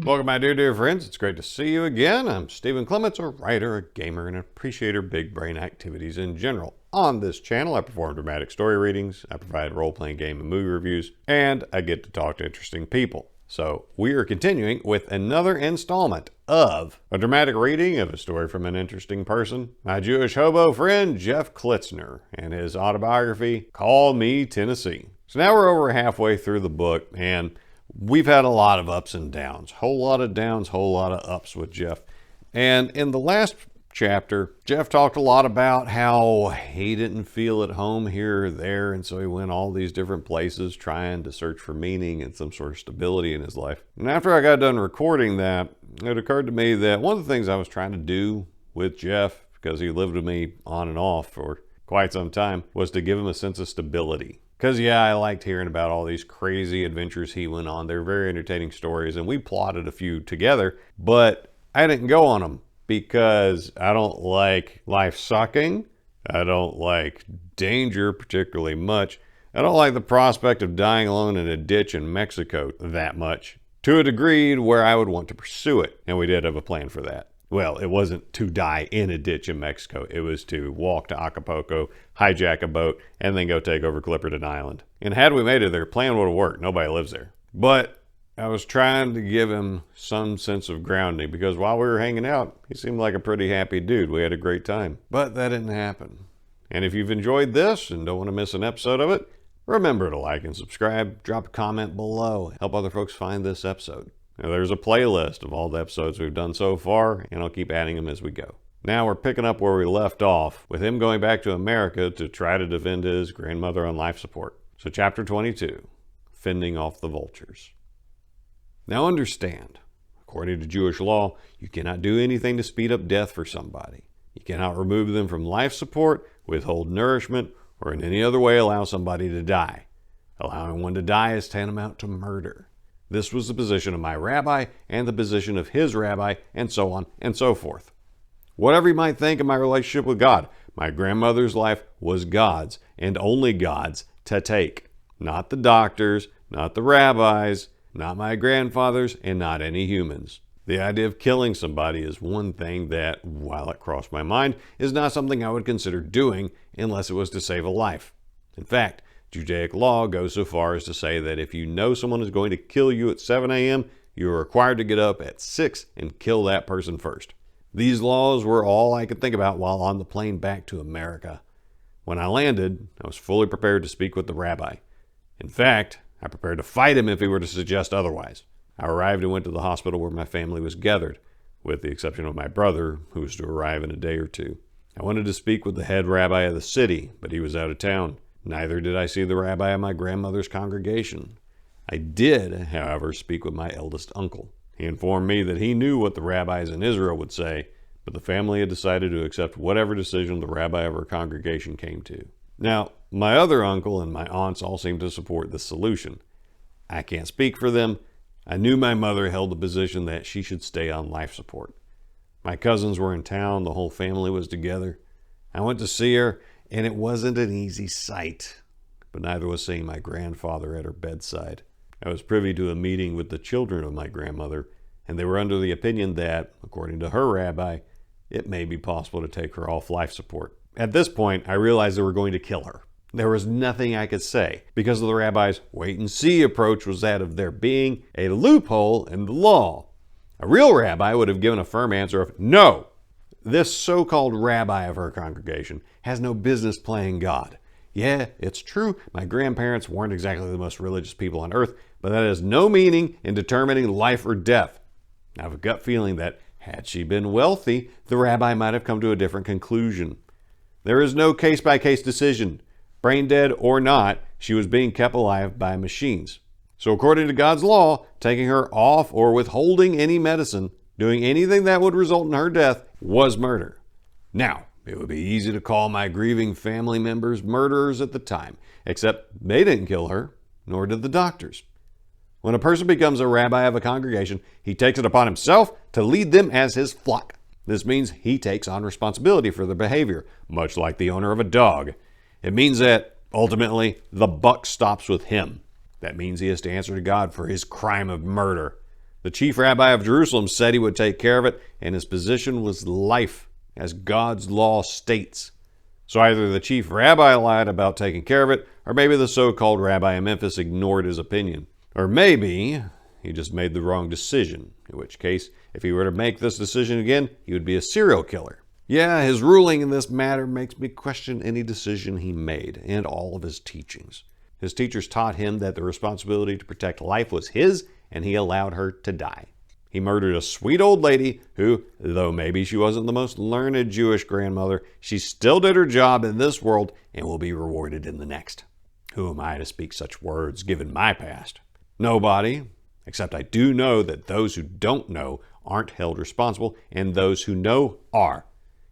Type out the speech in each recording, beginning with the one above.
Welcome, my dear friends. It's great to see you again. I'm Stephen Clements, a writer, a gamer, and an appreciator of big brain activities in general. On this channel, I perform dramatic story readings, I provide role-playing game and movie reviews, and I get to talk to interesting people. So we are continuing with another installment of a dramatic reading of a story from an interesting person, my Jewish hobo friend Jeff Klitzner, and his autobiography, Call Me Tennessee. So now we're over halfway through the book, and we've had a lot of ups and downs. Whole lot of downs, whole lot of ups with Jeff. And in the last chapter, Jeff talked a lot about how he didn't feel at home here or there, and so he went all these different places trying to search for meaning and some sort of stability in his life. And after I got done recording that, it occurred to me that one of the things I was trying to do with Jeff, because he lived with me on and off for quite some time, was to give him a sense of stability. Because, yeah, I liked hearing about all these crazy adventures he went on. They're very entertaining stories, and we plotted a few together, but I didn't go on them because I don't like life sucking. I don't like danger particularly much. I don't like the prospect of dying alone in a ditch in Mexico that much, to a degree where I would want to pursue it, and we did have a plan for that. Well, it wasn't to die in a ditch in Mexico. It was to walk to Acapulco, hijack a boat, and then go take over Clipperton Island. And had we made it, their plan would have worked. Nobody lives there. But I was trying to give him some sense of grounding, because while we were hanging out, he seemed like a pretty happy dude. We had a great time. But that didn't happen. And if you've enjoyed this and don't want to miss an episode of it, remember to like and subscribe, drop a comment below, help other folks find this episode. Now, there's a playlist of all the episodes we've done so far, and I'll keep adding them as we go. Now we're picking up where we left off, with him going back to America to try to defend his grandmother on life support. So chapter 22, Fending Off the Vultures. Now understand, according to Jewish law, you cannot do anything to speed up death for somebody. You cannot remove them from life support, withhold nourishment, or in any other way allow somebody to die. Allowing one to die is tantamount to murder. This was the position of my rabbi and the position of his rabbi, and so on and so forth. Whatever you might think of my relationship with God, my grandmother's life was God's, and only God's, to take. Not the doctors, not the rabbis, not my grandfather's, and not any humans. The idea of killing somebody is one thing that, while it crossed my mind, is not something I would consider doing unless it was to save a life. In fact, Judaic law goes so far as to say that if you know someone is going to kill you at 7 a.m., you are required to get up at 6 and kill that person first. These laws were all I could think about while on the plane back to America. When I landed, I was fully prepared to speak with the rabbi. In fact, I prepared to fight him if he were to suggest otherwise. I arrived and went to the hospital where my family was gathered, with the exception of my brother, who was to arrive in a day or two. I wanted to speak with the head rabbi of the city, but he was out of town. Neither did I see the rabbi of my grandmother's congregation. I did, however, speak with my eldest uncle. He informed me that he knew what the rabbis in Israel would say, but the family had decided to accept whatever decision the rabbi of her congregation came to. Now, my other uncle and my aunts all seemed to support this solution. I can't speak for them. I knew my mother held the position that she should stay on life support. My cousins were in town. The whole family was together. I went to see her, and it wasn't an easy sight, but neither was seeing my grandfather at her bedside. I was privy to a meeting with the children of my grandmother, and they were under the opinion that, according to her rabbi, it may be possible to take her off life support. At this point, I realized they were going to kill her. There was nothing I could say, because of the rabbi's wait-and-see approach was that of there being a loophole in the law. A real rabbi would have given a firm answer of no. This so-called rabbi of her congregation has no business playing God. Yeah, it's true, my grandparents weren't exactly the most religious people on earth, but that has no meaning in determining life or death. I have a gut feeling that, had she been wealthy, the rabbi might have come to a different conclusion. There is no case-by-case decision. Brain dead or not, she was being kept alive by machines. So according to God's law, taking her off or withholding any medicine, doing anything that would result in her death, was murder. Now, it would be easy to call my grieving family members murderers at the time, except they didn't kill her, nor did the doctors. When a person becomes a rabbi of a congregation, he takes it upon himself to lead them as his flock. This means he takes on responsibility for their behavior, much like the owner of a dog. It means that Ultimately, the buck stops with him. That means he has to answer to God for his crime of murder. The chief rabbi of Jerusalem said he would take care of it, and his position was life, as God's law states. So either the chief rabbi lied about taking care of it, or maybe the so-called rabbi in Memphis ignored his opinion. Or maybe he just made the wrong decision, in which case, if he were to make this decision again, he would be a serial killer. Yeah, his ruling in this matter makes me question any decision he made and all of his teachings. His teachers taught him that the responsibility to protect life was his, and he allowed her to die. He murdered a sweet old lady who, though maybe she wasn't the most learned Jewish grandmother, she still did her job in this world and will be rewarded in the next. Who am I to speak such words given my past? Nobody, except I do know that those who don't know aren't held responsible, and those who know are.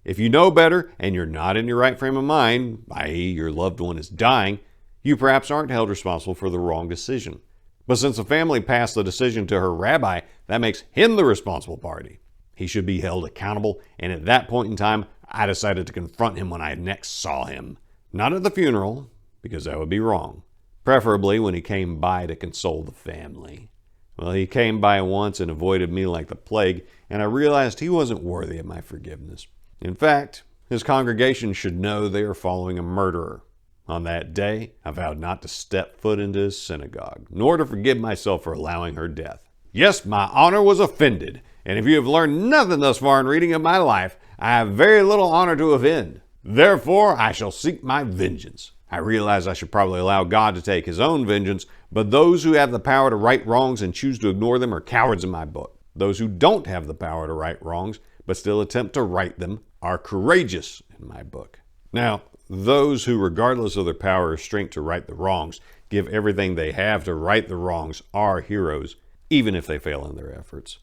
If you know better and you're not in your right frame of mind, i.e. your loved one is dying, you perhaps aren't held responsible for the wrong decision. But since the family passed the decision to her rabbi, that makes him the responsible party. He should be held accountable, and at that point in time, I decided to confront him when I next saw him. Not at the funeral, because that would be wrong. Preferably when he came by to console the family. Well, he came by once and avoided me like the plague, and I realized he wasn't worthy of my forgiveness. In fact, his congregation should know they are following a murderer. On that day, I vowed not to step foot into his synagogue, nor to forgive myself for allowing her death. Yes, my honor was offended, and if you have learned nothing thus far in reading of my life, I have very little honor to offend. Therefore, I shall seek my vengeance. I realize I should probably allow God to take his own vengeance, but those who have the power to right wrongs and choose to ignore them are cowards in my book. Those who don't have the power to right wrongs, but still attempt to right them, are courageous in my book. Now, those who, regardless of their power or strength to right the wrongs, give everything they have to right the wrongs are heroes, even if they fail in their efforts.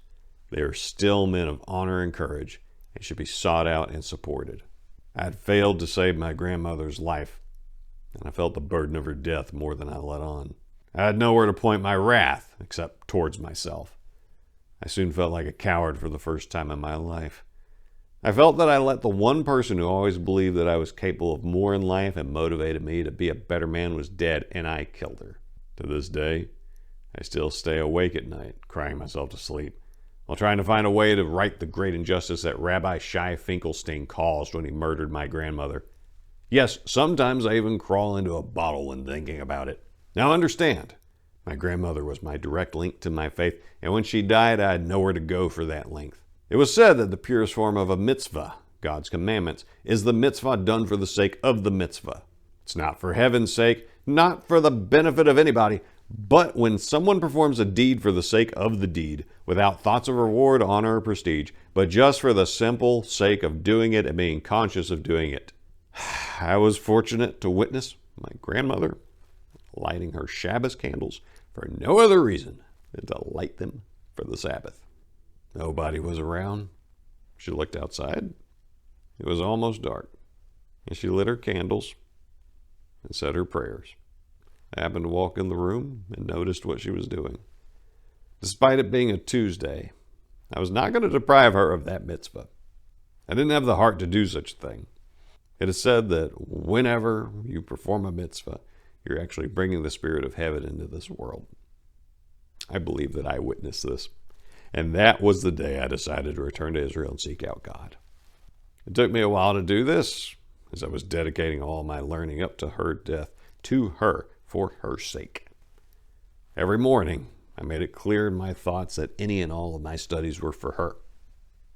They are still men of honor and courage and should be sought out and supported. I had failed to save my grandmother's life, and I felt the burden of her death more than I let on. I had nowhere to point my wrath except towards myself. I soon felt like a coward for the first time in my life. I felt that I let the one person who always believed that I was capable of more in life and motivated me to be a better man was dead, and I killed her. To this day, I still stay awake at night, crying myself to sleep, while trying to find a way to right the great injustice that Rabbi Shai Finkelstein caused when he murdered my grandmother. Yes, sometimes I even crawl into a bottle when thinking about it. Now understand, my grandmother was my direct link to my faith, and when she died, I had nowhere to go for that length. It was said that the purest form of a mitzvah, God's commandments, is the mitzvah done for the sake of the mitzvah. It's not for heaven's sake, not for the benefit of anybody, but when someone performs a deed for the sake of the deed, without thoughts of reward, honor, or prestige, but just for the simple sake of doing it and being conscious of doing it. I was fortunate to witness my grandmother lighting her Shabbos candles for no other reason than to light them for the Sabbath. Nobody was around. She looked outside. It was almost dark, and she lit her candles and said her prayers. I happened to walk in the room and noticed what she was doing. Despite it being a Tuesday, I was not going to deprive her of that mitzvah. I didn't have the heart to do such a thing. It is said that whenever you perform a mitzvah, you're actually bringing the spirit of heaven into this world. I believe that I witnessed this. And that was the day I decided to return to Israel and seek out God. It took me a while to do this, as I was dedicating all my learning up to her death, to her, for her sake. Every morning, I made it clear in my thoughts that any and all of my studies were for her.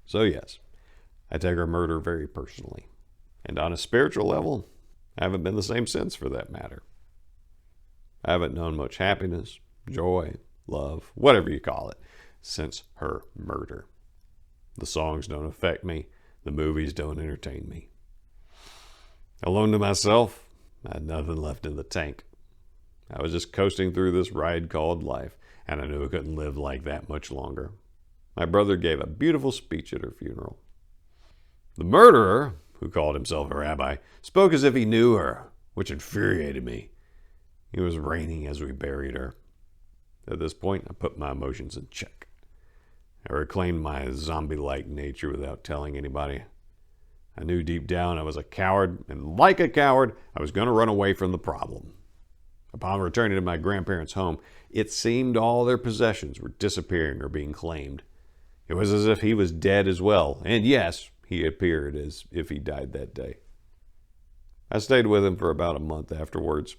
So yes, I take her murder very personally. And on a spiritual level, I haven't been the same since, for that matter. I haven't known much happiness, joy, love, whatever you call it, since her murder. The songs don't affect me. The movies don't entertain me. Alone to myself, I had nothing left in the tank. I was just coasting through this ride called life, and I knew I couldn't live like that much longer. My brother gave a beautiful speech at her funeral. The murderer, who called himself a rabbi, spoke as if he knew her, which infuriated me. It was raining as we buried her. At this point, I put my emotions in check. I reclaimed my zombie-like nature without telling anybody. I knew deep down I was a coward, and like a coward, I was going to run away from the problem. Upon returning to my grandparents' home, it seemed all their possessions were disappearing or being claimed. It was as if he was dead as well, and yes, he appeared as if he died that day. I stayed with him for about a month afterwards,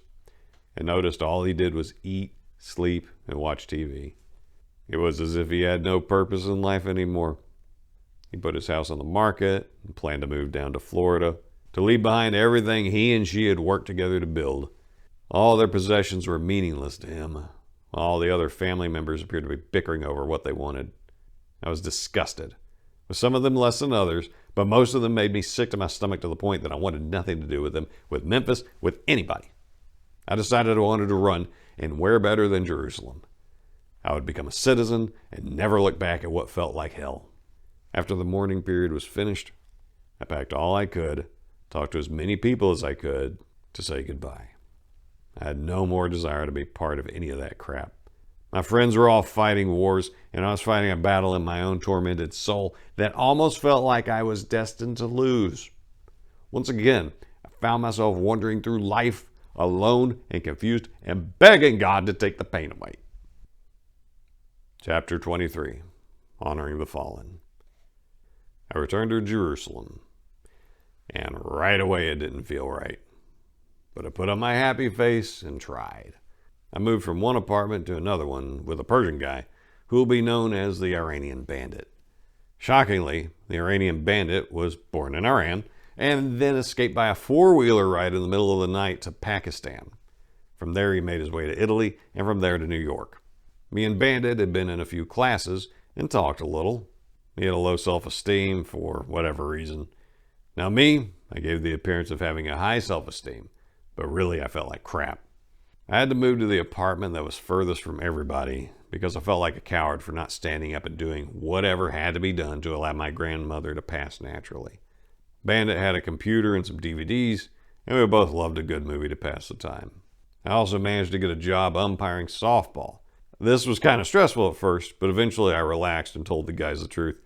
and noticed all he did was eat, sleep, and watch TV. It was as if he had no purpose in life anymore. He put his house on the market and planned to move down to Florida, to leave behind everything he and she had worked together to build. All their possessions were meaningless to him. All the other family members appeared to be bickering over what they wanted. I was disgusted, with some of them less than others, but most of them made me sick to my stomach to the point that I wanted nothing to do with them, with Memphis, with anybody. I decided I wanted to run, and where better than Jerusalem? I would become a citizen and never look back at what felt like hell. After the mourning period was finished, I packed all I could, talked to as many people as I could to say goodbye. I had no more desire to be part of any of that crap. My friends were all fighting wars, and I was fighting a battle in my own tormented soul that almost felt like I was destined to lose. Once again, I found myself wandering through life, alone and confused, and begging God to take the pain away. Chapter 23, Honoring the Fallen. I returned to Jerusalem, and right away it didn't feel right. But I put on my happy face and tried. I moved from one apartment to another one with a Persian guy who will be known as the Iranian Bandit. Shockingly, the Iranian Bandit was born in Iran and then escaped by a four-wheeler ride in the middle of the night to Pakistan. From there he made his way to Italy, and from there to New York. Me and Bandit had been in a few classes and talked a little. He had a low self-esteem for whatever reason. Now me, I gave the appearance of having a high self-esteem, but really I felt like crap. I had to move to the apartment that was furthest from everybody because I felt like a coward for not standing up and doing whatever had to be done to allow my grandmother to pass naturally. Bandit had a computer and some DVDs, and we both loved a good movie to pass the time. I also managed to get a job umpiring softball. This was kind of stressful at first, but eventually I relaxed and told the guys the truth.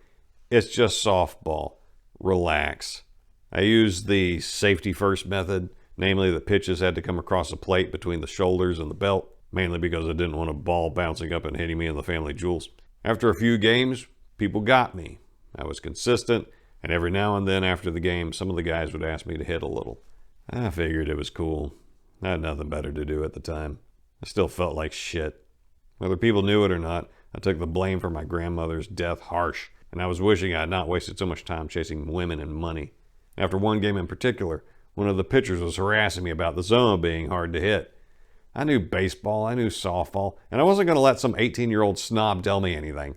It's just softball. Relax. I used the safety first method. Namely, the pitches had to come across the plate between the shoulders and the belt, mainly because I didn't want a ball bouncing up and hitting me in the family jewels. After a few games, people got me. I was consistent, and every now and then after the game, some of the guys would ask me to hit a little. I figured it was cool. I had nothing better to do at the time. I still felt like shit. Whether people knew it or not, I took the blame for my grandmother's death harsh, and I was wishing I had not wasted so much time chasing women and money. After one game in particular, one of the pitchers was harassing me about the zone being hard to hit. I knew baseball, I knew softball, and I wasn't going to let some 18-year-old snob tell me anything.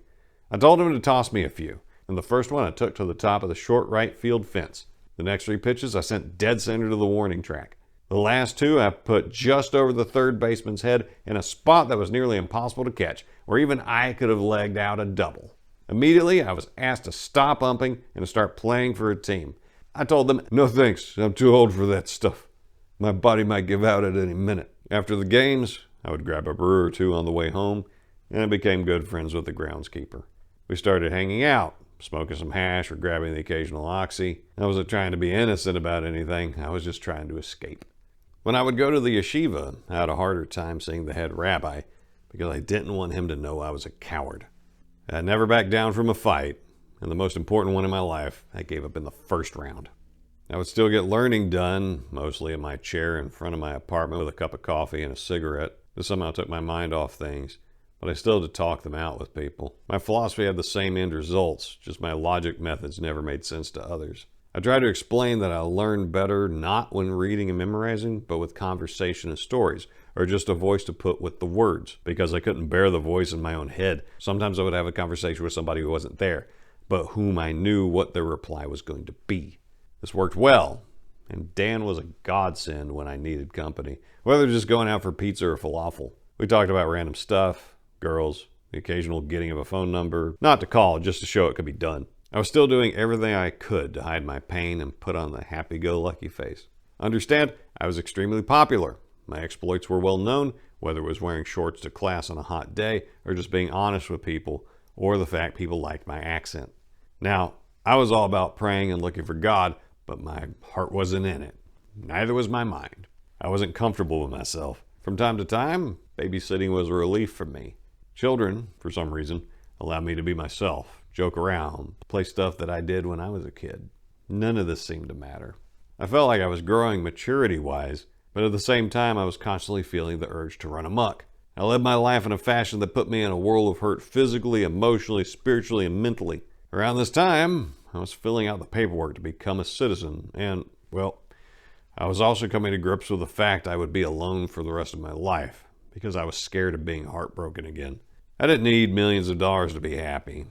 I told him to toss me a few, and the first one I took to the top of the short right field fence. The next three pitches I sent dead center to the warning track. The last two I put just over the third baseman's head in a spot that was nearly impossible to catch, where even I could have legged out a double. Immediately, I was asked to stop umping and to start playing for a team. I told them, no thanks, I'm too old for that stuff. My body might give out at any minute. After the games, I would grab a brew or two on the way home, and I became good friends with the groundskeeper. We started hanging out, smoking some hash or grabbing the occasional oxy. I wasn't trying to be innocent about anything, I was just trying to escape. When I would go to the yeshiva, I had a harder time seeing the head rabbi because I didn't want him to know I was a coward. I never backed down from a fight, and the most important one in my life, I gave up in the first round. I would still get learning done, mostly in my chair in front of my apartment with a cup of coffee and a cigarette. This somehow took my mind off things, but I still had to talk them out with people. My philosophy had the same end results, just my logic methods never made sense to others. I tried to explain that I learned better not when reading and memorizing, but with conversation and stories, or just a voice to put with the words, because I couldn't bear the voice in my own head. Sometimes I would have a conversation with somebody who wasn't there, but whom I knew what their reply was going to be. This worked well, and Dan was a godsend when I needed company, whether just going out for pizza or falafel. We talked about random stuff, girls, the occasional getting of a phone number, not to call, just to show it could be done. I was still doing everything I could to hide my pain and put on the happy-go-lucky face. Understand, I was extremely popular. My exploits were well known, whether it was wearing shorts to class on a hot day or just being honest with people, or the fact people liked my accent. Now, I was all about praying and looking for God, but my heart wasn't in it. Neither was my mind. I wasn't comfortable with myself. From time to time, babysitting was a relief for me. Children, for some reason, allowed me to be myself, joke around, play stuff that I did when I was a kid. None of this seemed to matter. I felt like I was growing maturity-wise, but at the same time I was constantly feeling the urge to run amok. I led my life in a fashion that put me in a world of hurt physically, emotionally, spiritually, and mentally. Around this time, I was filling out the paperwork to become a citizen, and, well, I was also coming to grips with the fact I would be alone for the rest of my life, because I was scared of being heartbroken again. I didn't need millions of dollars to be happy.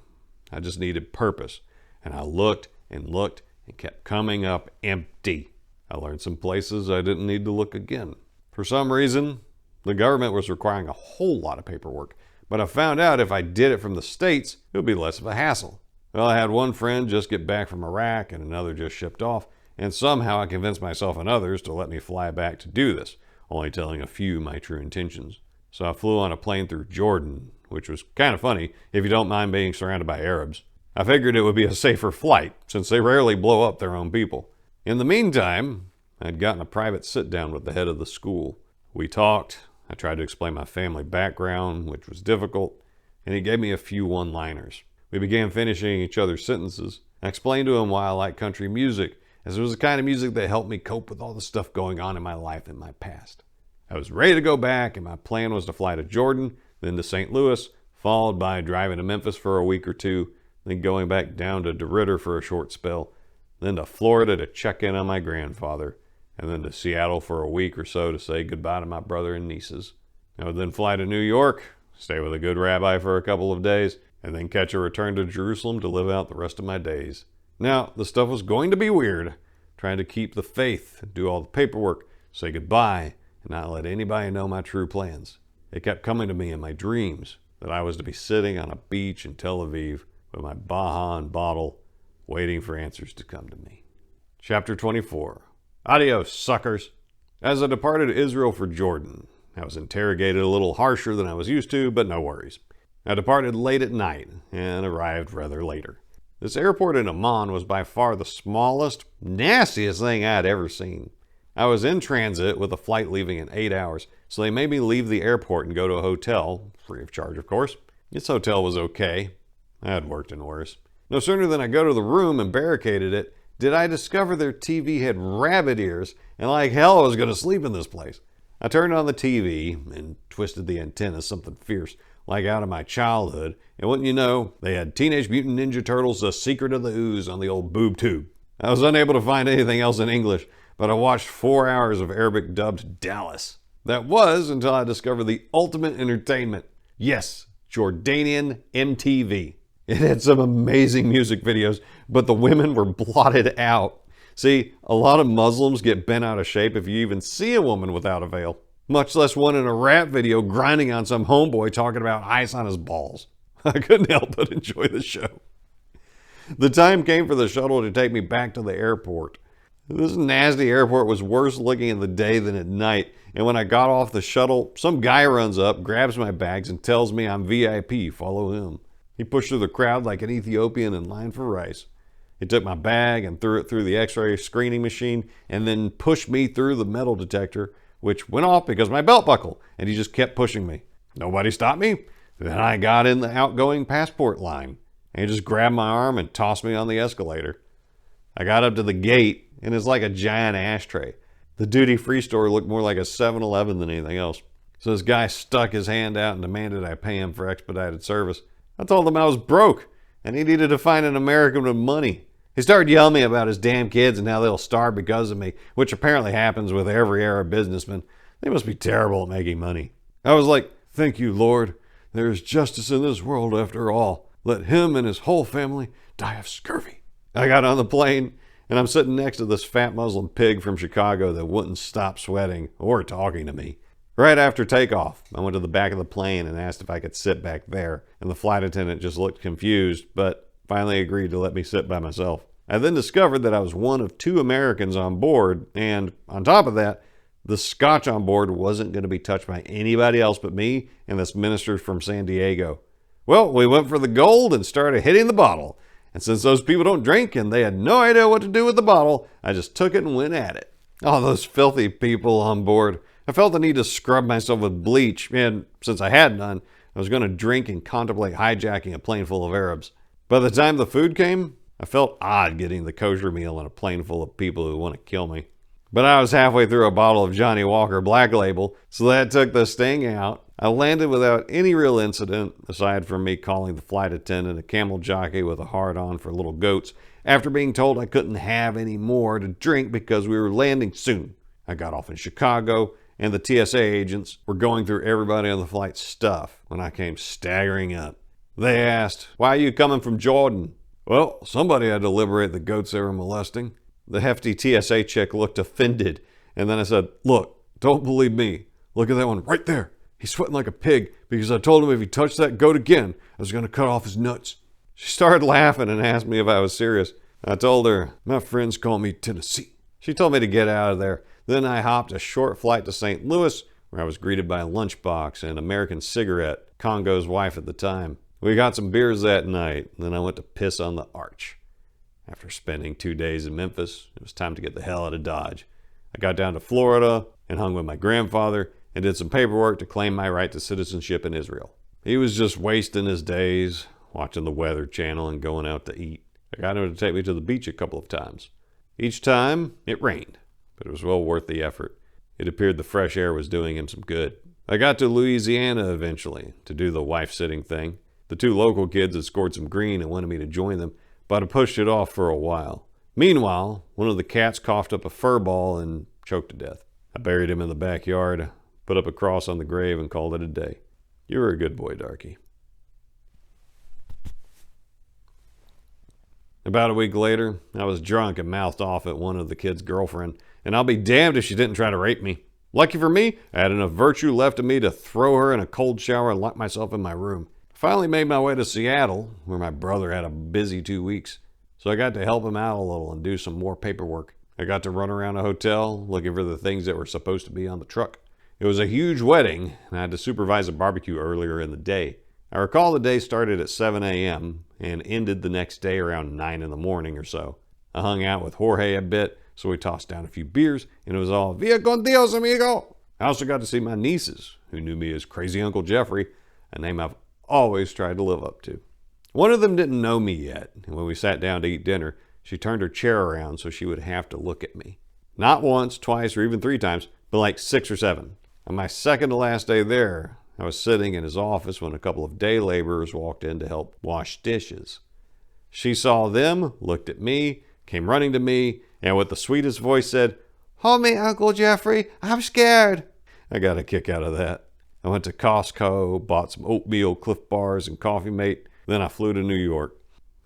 I just needed purpose, and I looked and looked and kept coming up empty. I learned some places I didn't need to look again. For some reason, the government was requiring a whole lot of paperwork, but I found out if I did it from the States, it would be less of a hassle. Well, I had one friend just get back from Iraq and another just shipped off, and somehow I convinced myself and others to let me fly back to do this, only telling a few my true intentions. So I flew on a plane through Jordan, which was kind of funny if you don't mind being surrounded by Arabs. I figured it would be a safer flight, since they rarely blow up their own people. In the meantime, I'd gotten a private sit-down with the head of the school. We talked. I tried to explain my family background, which was difficult, and he gave me a few one-liners. We began finishing each other's sentences. I explained to him why I like country music, as it was the kind of music that helped me cope with all the stuff going on in my life in my past. I was ready to go back, and my plan was to fly to Jordan, then to St. Louis, followed by driving to Memphis for a week or two, then going back down to DeRidder for a short spell, then to Florida to check in on my grandfather, and then to Seattle for a week or so to say goodbye to my brother and nieces. I would then fly to New York, stay with a good rabbi for a couple of days, and then catch a return to Jerusalem to live out the rest of my days. Now, the stuff was going to be weird, trying to keep the faith, do all the paperwork, say goodbye, and not let anybody know my true plans. It kept coming to me in my dreams that I was to be sitting on a beach in Tel Aviv with my Baja and bottle, waiting for answers to come to me. Chapter 24. Adios, suckers. As I departed Israel for Jordan, I was interrogated a little harsher than I was used to, but no worries. I departed late at night and arrived rather later. This airport in Amman was by far the smallest, nastiest thing I had ever seen. I was in transit with a flight leaving in 8 hours, so they made me leave the airport and go to a hotel, free of charge of course. This hotel was okay. I had worked in worse. No sooner than I go to the room and barricaded it, did I discover their TV had rabbit ears, and like hell I was going to sleep in this place. I turned on the TV and twisted the antenna something fierce, like out of my childhood, and wouldn't you know, they had Teenage Mutant Ninja Turtles: The Secret of the Ooze on the old boob tube. I was unable to find anything else in English, but I watched 4 hours of Arabic dubbed Dallas. That was until I discovered the ultimate entertainment. Yes, Jordanian MTV. It had some amazing music videos, but the women were blotted out. See, a lot of Muslims get bent out of shape if you even see a woman without a veil, much less one in a rap video grinding on some homeboy talking about ice on his balls. I couldn't help but enjoy the show. The time came for the shuttle to take me back to the airport. This nasty airport was worse looking in the day than at night, and when I got off the shuttle, some guy runs up, grabs my bags, and tells me I'm VIP, follow him. He pushed through the crowd like an Ethiopian in line for rice. He took my bag and threw it through the x-ray screening machine and then pushed me through the metal detector, which went off because of my belt buckle, and he just kept pushing me. Nobody stopped me. Then I got in the outgoing passport line, and he just grabbed my arm and tossed me on the escalator. I got up to the gate, and it's like a giant ashtray. The duty-free store looked more like a 7-Eleven than anything else. So this guy stuck his hand out and demanded I pay him for expedited service. I told him I was broke, and he needed to find an American with money. He started yelling at me about his damn kids and how they'll starve because of me, which apparently happens with every Arab businessman. They must be terrible at making money. I was like, thank you, Lord. There is justice in this world after all. Let him and his whole family die of scurvy. I got on the plane, and I'm sitting next to this fat Muslim pig from Chicago that wouldn't stop sweating or talking to me. Right after takeoff, I went to the back of the plane and asked if I could sit back there, and the flight attendant just looked confused, but finally agreed to let me sit by myself. I then discovered that I was one of 2 Americans on board, and on top of that, the scotch on board wasn't going to be touched by anybody else but me and this minister from San Diego. Well, we went for the gold and started hitting the bottle, And since those people don't drink and they had no idea what to do with the bottle, I just took it and went at it. All those filthy people on board. I felt the need to scrub myself with bleach, and since I had none, I was going to drink and contemplate hijacking a plane full of Arabs. By the time the food came, I felt odd getting the kosher meal in a plane full of people who want to kill me. But I was halfway through a bottle of Johnny Walker Black Label, so that took the sting out. I landed without any real incident, aside from me calling the flight attendant a camel jockey with a hard-on for little goats, after being told I couldn't have any more to drink because we were landing soon. I got off in Chicago, and the TSA agents were going through everybody on the flight's stuff when I came staggering up. They asked, "Why are you coming from Jordan?" Well, somebody had to liberate the goats they were molesting. The hefty TSA chick looked offended, and then I said, "Look, don't believe me. Look at that one right there. He's sweating like a pig because I told him if he touched that goat again, I was going to cut off his nuts." She started laughing and asked me if I was serious. I told her, "My friends call me Tennessee." She told me to get out of there. Then I hopped a short flight to St. Louis, where I was greeted by a lunchbox and American Cigarette, Congo's wife at the time. We got some beers that night, and then I went to piss on the arch. After spending 2 days in Memphis, it was time to get the hell out of Dodge. I got down to Florida and hung with my grandfather and did some paperwork to claim my right to citizenship in Israel. He was just wasting his days, watching the Weather Channel and going out to eat. I got him to take me to the beach a couple of times. Each time, it rained, but it was well worth the effort. It appeared the fresh air was doing him some good. I got to Louisiana eventually to do the wife-sitting thing. The 2 local kids had scored some green and wanted me to join them, but I pushed it off for a while. Meanwhile, one of the cats coughed up a fur ball and choked to death. I buried him in the backyard, put up a cross on the grave, and called it a day. You were a good boy, Darky. About a week later, I was drunk and mouthed off at one of the kids' girlfriend, and I'll be damned if she didn't try to rape me. Lucky for me, I had enough virtue left in me to throw her in a cold shower and lock myself in my room. I finally made my way to Seattle, where my brother had a busy 2 weeks, so I got to help him out a little and do some more paperwork. I got to run around a hotel looking for the things that were supposed to be on the truck. It was a huge wedding, and I had to supervise a barbecue earlier in the day. I recall the day started at 7 a.m. and ended the next day around 9 in the morning or so. I hung out with Jorge a bit, so we tossed down a few beers, and it was all "Via con Dios, amigo." I also got to see my nieces, who knew me as Crazy Uncle Jeffrey, a name I've always tried to live up to. One of them didn't know me yet, and when we sat down to eat dinner, she turned her chair around so she would have to look at me. Not once, twice, or even 3 times, but like 6 or 7. On my second to last day there, I was sitting in his office when a couple of day laborers walked in to help wash dishes. She saw them, looked at me, came running to me, and with the sweetest voice said, "Hold me, Uncle Jeffrey, I'm scared." I got a kick out of that. I went to Costco, bought some oatmeal, Cliff Bars, and Coffee Mate. Then I flew to New York.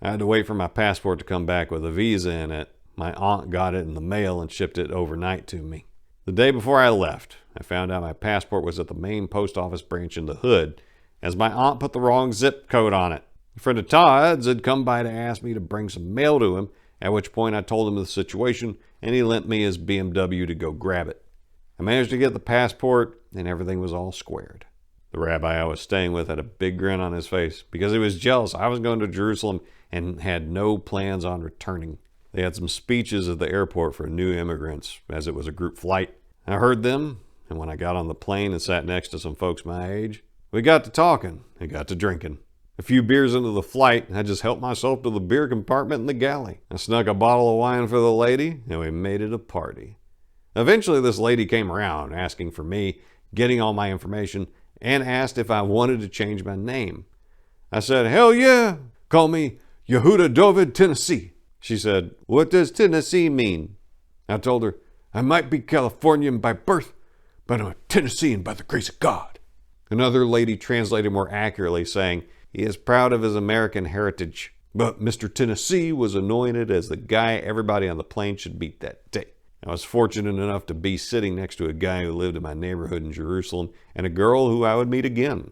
I had to wait for my passport to come back with a visa in it. My aunt got it in the mail and shipped it overnight to me. The day before I left, I found out my passport was at the main post office branch in the hood, as my aunt put the wrong zip code on it. A friend of Todd's had come by to ask me to bring some mail to him, at which point I told him the situation, and he lent me his BMW to go grab it. I managed to get the passport, and everything was all squared. The rabbi I was staying with had a big grin on his face because he was jealous I was going to Jerusalem and had no plans on returning. They had some speeches at the airport for new immigrants, as it was a group flight. I heard them, and when I got on the plane and sat next to some folks my age, we got to talking and got to drinking. A few beers into the flight, I just helped myself to the beer compartment in the galley. I snuck a bottle of wine for the lady, and we made it a party. Eventually, this lady came around, asking for me, getting all my information, and asked if I wanted to change my name. I said, "Hell yeah! Call me Yehuda David Tennessee." She said, "What does Tennessee mean?" I told her, "I might be Californian by birth, but I'm a Tennessean by the grace of God." Another lady translated more accurately, saying, "He is proud of his American heritage, but Mr. Tennessee was anointed as the guy everybody on the plane should meet that day." I was fortunate enough to be sitting next to a guy who lived in my neighborhood in Jerusalem and a girl who I would meet again.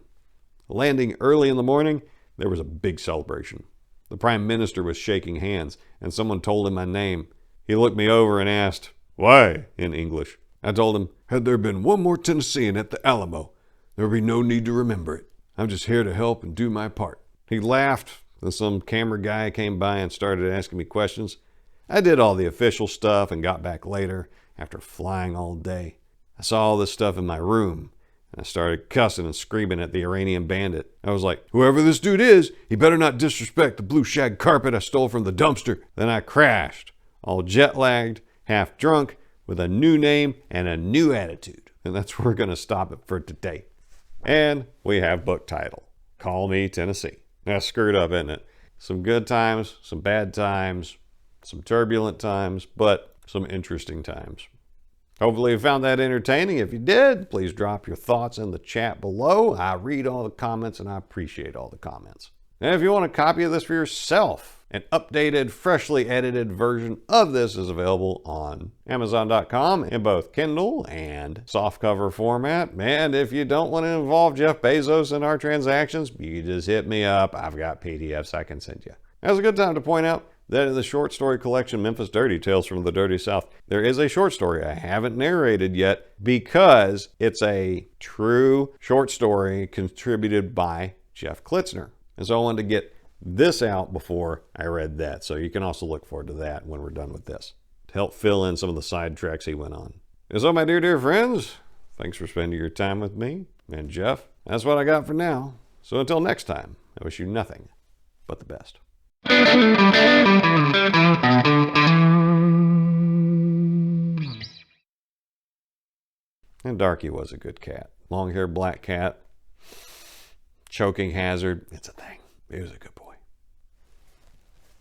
Landing early in the morning, there was a big celebration. The Prime Minister was shaking hands, and someone told him my name. He looked me over and asked, "Why?" in English. I told him, "Had there been one more Tennessean at the Alamo, there would be no need to remember it. I'm just here to help and do my part." He laughed, Then some camera guy came by and started asking me questions. I did all the official stuff and got back later after flying all day. I saw all this stuff in my room, and I started cussing and screaming at the Iranian bandit. I was like, whoever this dude is, he better not disrespect the blue shag carpet I stole from the dumpster. Then I crashed, all jet-lagged, half drunk, with a new name and a new attitude. And that's where we're going to stop it for today. And we have book title, Call Me Tennessee. That's screwed up, isn't it? Some good times, some bad times, some turbulent times, but some interesting times. Hopefully you found that entertaining. If you did, please drop your thoughts in the chat below. I read all the comments and I appreciate all the comments. And if you want a copy of this for yourself, an updated, freshly edited version of this is available on Amazon.com in both Kindle and softcover format. And if you don't want to involve Jeff Bezos in our transactions, you just hit me up. I've got PDFs I can send you. Now's a good time to point out that in the short story collection Memphis Dirty Tales from the Dirty South, there is a short story I haven't narrated yet because it's a true short story contributed by Jeff Klitzner. And so I wanted to get this out before I read that. So you can also look forward to that when we're done with this, to help fill in some of the side tracks he went on. And so, my dear friends, thanks for spending your time with me. And Jeff, that's what I got for now. So until next time, I wish you nothing but the best. And Darky was a good cat. Long-haired black cat. Choking hazard. It's a thing. He was a good boy.